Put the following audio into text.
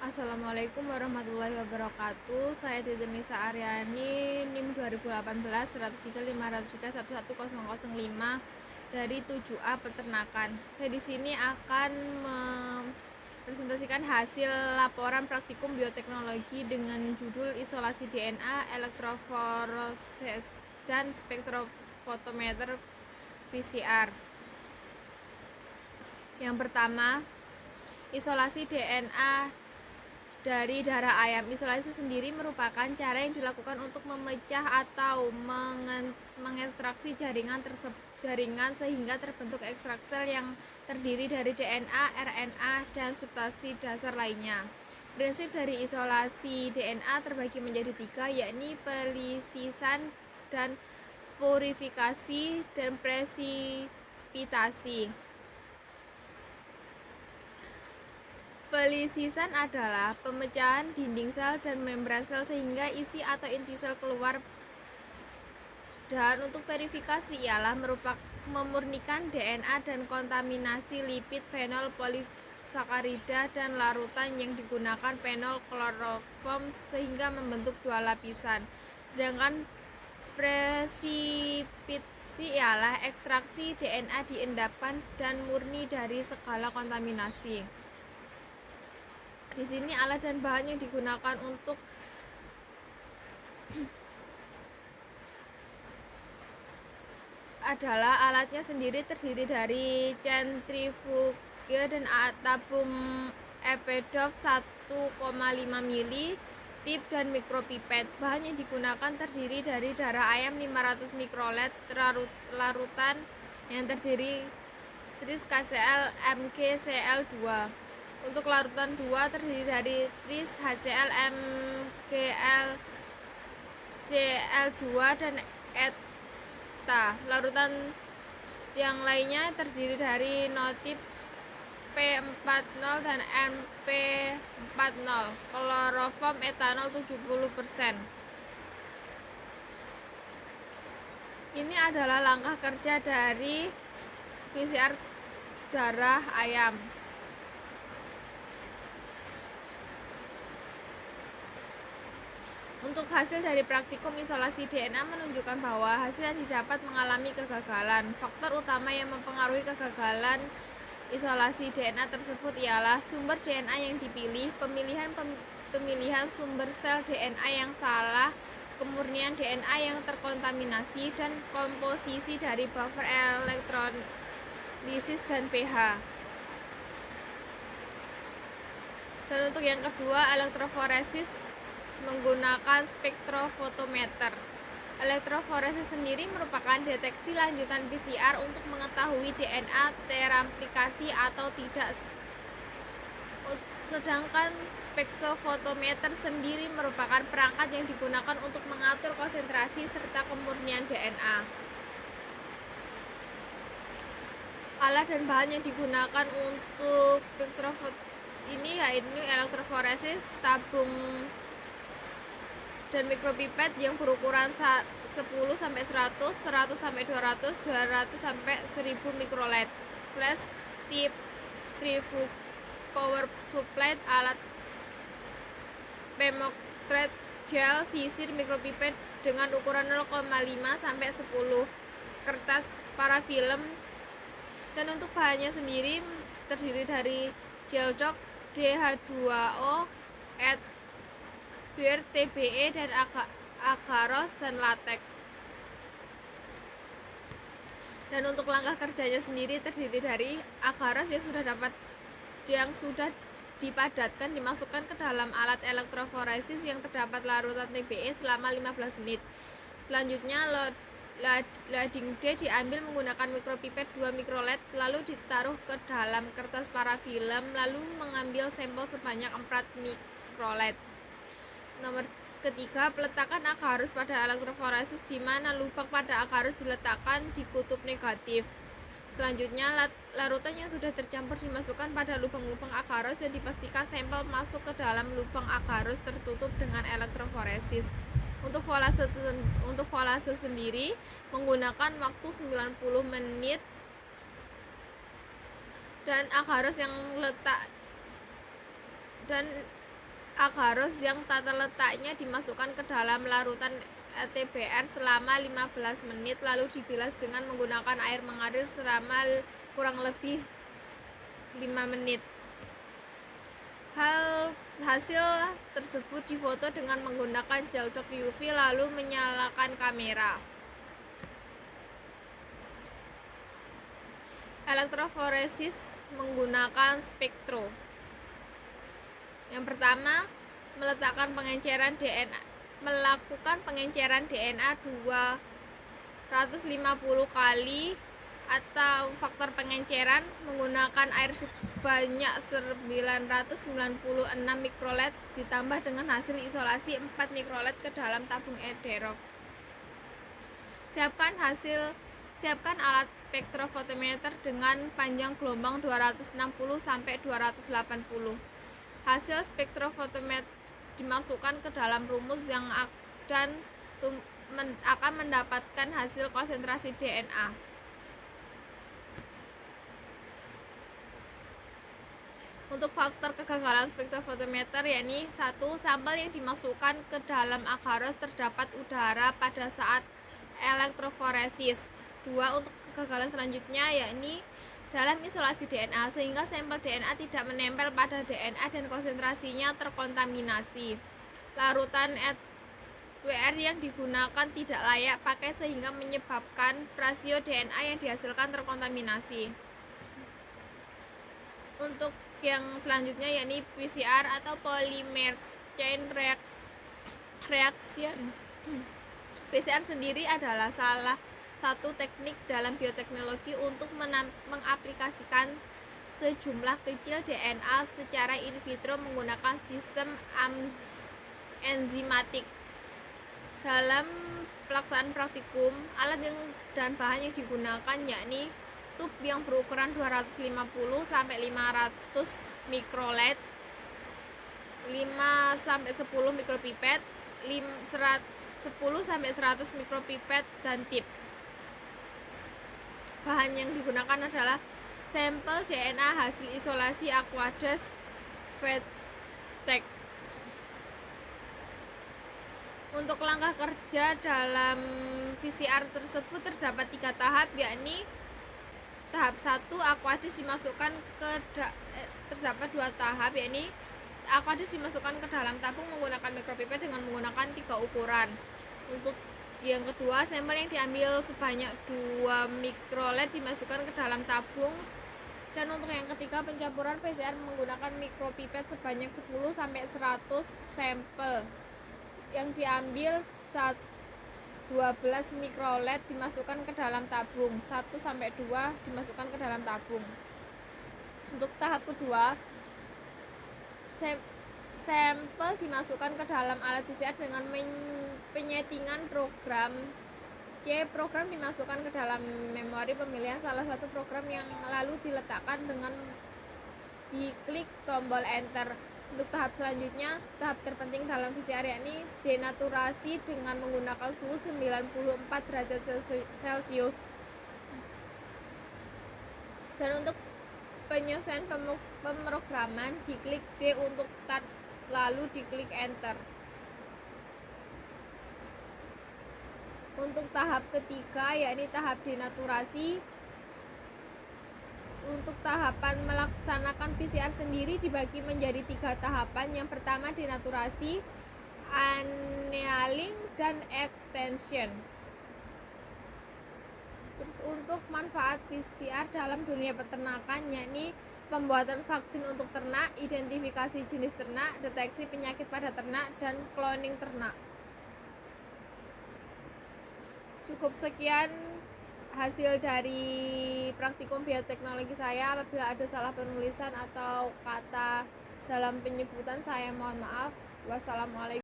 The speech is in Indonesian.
Assalamualaikum warahmatullahi wabarakatuh. Saya Titi Nisa Aryani, NIM 2018 103 503 11005 dari 7A Peternakan. Saya di sini akan mempresentasikan hasil laporan praktikum bioteknologi dengan judul isolasi DNA, elektroforese dan spektrofotometer PCR. Yang pertama, isolasi DNA dari darah ayam. Isolasi sendiri merupakan cara yang dilakukan untuk memecah atau mengekstraksi jaringan sehingga terbentuk ekstrak sel yang terdiri dari DNA, RNA, dan substansi dasar lainnya. Prinsip dari isolasi DNA terbagi menjadi 3, yakni pelisisan dan purifikasi dan presipitasi. Pelisisan adalah pemecahan dinding sel dan membran sel sehingga isi atau inti sel keluar. Dan untuk verifikasi ialah memurnikan DNA dan kontaminasi lipid, fenol, polisakarida, dan larutan yang digunakan fenol kloroform sehingga membentuk 2 lapisan. Sedangkan presipitasi ialah ekstraksi DNA diendapkan dan murni dari segala kontaminasi. Di sini alat dan bahan yang digunakan untuk adalah alatnya sendiri terdiri dari centrifuge dan tabung Epidov 1,5 mili, tip dan mikropipet. Bahan yang digunakan terdiri dari darah ayam 500 mikrolet, larutan yang terdiri tris KCl MgCl2. Untuk larutan 2 terdiri dari tris HCl MgL Cl2 dan eta. Larutan yang lainnya terdiri dari notip P40 dan NP40. Kloroform etanol 70%. Ini adalah langkah kerja dari PCR darah ayam. Untuk hasil dari praktikum isolasi DNA menunjukkan bahwa hasil yang didapat mengalami kegagalan. Faktor utama yang mempengaruhi kegagalan isolasi DNA tersebut ialah sumber DNA yang dipilih, pemilihan sumber sel DNA yang salah, kemurnian DNA yang terkontaminasi, dan komposisi dari buffer elektrolisis dan pH. Dan untuk yang kedua, elektroforesis menggunakan spektrofotometer. Elektroforesis sendiri merupakan deteksi lanjutan PCR untuk mengetahui DNA teraplikasi atau tidak. Sedangkan spektrofotometer sendiri merupakan perangkat yang digunakan untuk mengatur konsentrasi serta kemurnian DNA. Alat dan bahan yang digunakan untuk spektrofotometer ini yaitu elektroforesis, tabung dan mikropipet yang berukuran 10 sampai 100, 100 sampai 200, 200 sampai 1000 mikrolet. Flash tip, centrifuge, power supply, alat pemotret gel, sisir, mikropipet dengan ukuran 0,5 sampai 10, kertas parafilm. Dan untuk bahannya sendiri terdiri dari gel dock, DH2O, bir, TBE, dan agaros dan latex. Dan untuk langkah kerjanya sendiri terdiri dari agaros yang sudah dipadatkan dimasukkan ke dalam alat elektroforesis yang terdapat larutan TBE selama 15 menit. Selanjutnya loading D diambil menggunakan mikropipet 2 mikrolet, lalu ditaruh ke dalam kertas parafilm, lalu mengambil sampel sebanyak 4 mikrolet. Nomor ketiga, peletakan agarus pada elektroforesis di mana lubang pada agarus diletakkan di kutub negatif. Selanjutnya, larutan yang sudah tercampur dimasukkan pada lubang-lubang agarus dan dipastikan sampel masuk ke dalam lubang agarus tertutup dengan elektroforesis. Untuk volase sendiri menggunakan waktu 90 menit dan agarus yang letak dan agarose yang tata letaknya dimasukkan ke dalam larutan ETBR selama 15 menit lalu dibilas dengan menggunakan air mengalir selama kurang lebih 5 menit. Hasil tersebut difoto dengan menggunakan gel dot UV lalu menyalakan kamera. Elektroforesis menggunakan spektro. Yang pertama, melakukan pengenceran DNA 250 kali atau faktor pengenceran menggunakan air sebanyak 996 mikrolet ditambah dengan hasil isolasi 4 mikrolet ke dalam tabung Ederock. Siapkan alat spektrofotometer dengan panjang gelombang 260 sampai 280. Hasil spektrofotometer dimasukkan ke dalam rumus yang akan mendapatkan hasil konsentrasi DNA. Untuk faktor kegagalan spektrofotometer yakni 1. Sampel yang dimasukkan ke dalam agarose terdapat udara pada saat elektroforesis. 2. Untuk kegagalan selanjutnya yakni dalam isolasi DNA sehingga sampel DNA tidak menempel pada DNA dan konsentrasinya terkontaminasi. Larutan ETBR yang digunakan tidak layak pakai sehingga menyebabkan rasio DNA yang dihasilkan terkontaminasi. Untuk yang selanjutnya yakni PCR atau polymer chain reaction. PCR sendiri adalah salah satu teknik dalam bioteknologi untuk mengaplikasikan sejumlah kecil DNA secara in vitro menggunakan sistem enzimatik. Dalam pelaksanaan praktikum, alat dan bahan yang digunakan yakni tube yang berukuran 250 sampai 500 mikrolet, 5 sampai 10 mikropipet, 10 sampai 100 mikropipet dan tip. Bahan yang digunakan adalah sampel DNA hasil isolasi Aquades VTEC. Untuk langkah kerja dalam PCR tersebut terdapat 3 tahap, yakni tahap 1 Aquades dimasukkan terdapat 2 tahap, yakni Aquades dimasukkan ke dalam tabung menggunakan mikropipet dengan menggunakan 3 ukuran. Untuk yang kedua, sampel yang diambil sebanyak 2 mikrolet dimasukkan ke dalam tabung. Dan untuk yang ketiga, pencampuran PCR menggunakan mikropipet sebanyak 10 sampai 100 sampel yang diambil 12 mikrolet dimasukkan ke dalam tabung, 1 sampai 2 dimasukkan ke dalam tabung. Untuk tahap kedua, sampel dimasukkan ke dalam alat PCR dengan penyetingan program. Program dimasukkan ke dalam memori pemilihan salah satu program yang lalu diletakkan dengan diklik tombol enter. Untuk tahap selanjutnya, tahap terpenting dalam PCR yakni denaturasi dengan menggunakan suhu 94 derajat Celcius. Dan untuk penyesuaian pemrograman, diklik D untuk start lalu diklik enter. Untuk tahap ketiga yakni tahap denaturasi. Untuk tahapan melaksanakan PCR sendiri dibagi menjadi 3 tahapan. Yang pertama denaturasi, annealing, dan extension. Terus untuk manfaat PCR dalam dunia peternakan yakni pembuatan vaksin untuk ternak, identifikasi jenis ternak, deteksi penyakit pada ternak, dan cloning ternak. Cukup sekian hasil dari praktikum bioteknologi saya. Apabila ada salah penulisan atau kata dalam penyebutan, saya mohon maaf. Wassalamualaikum.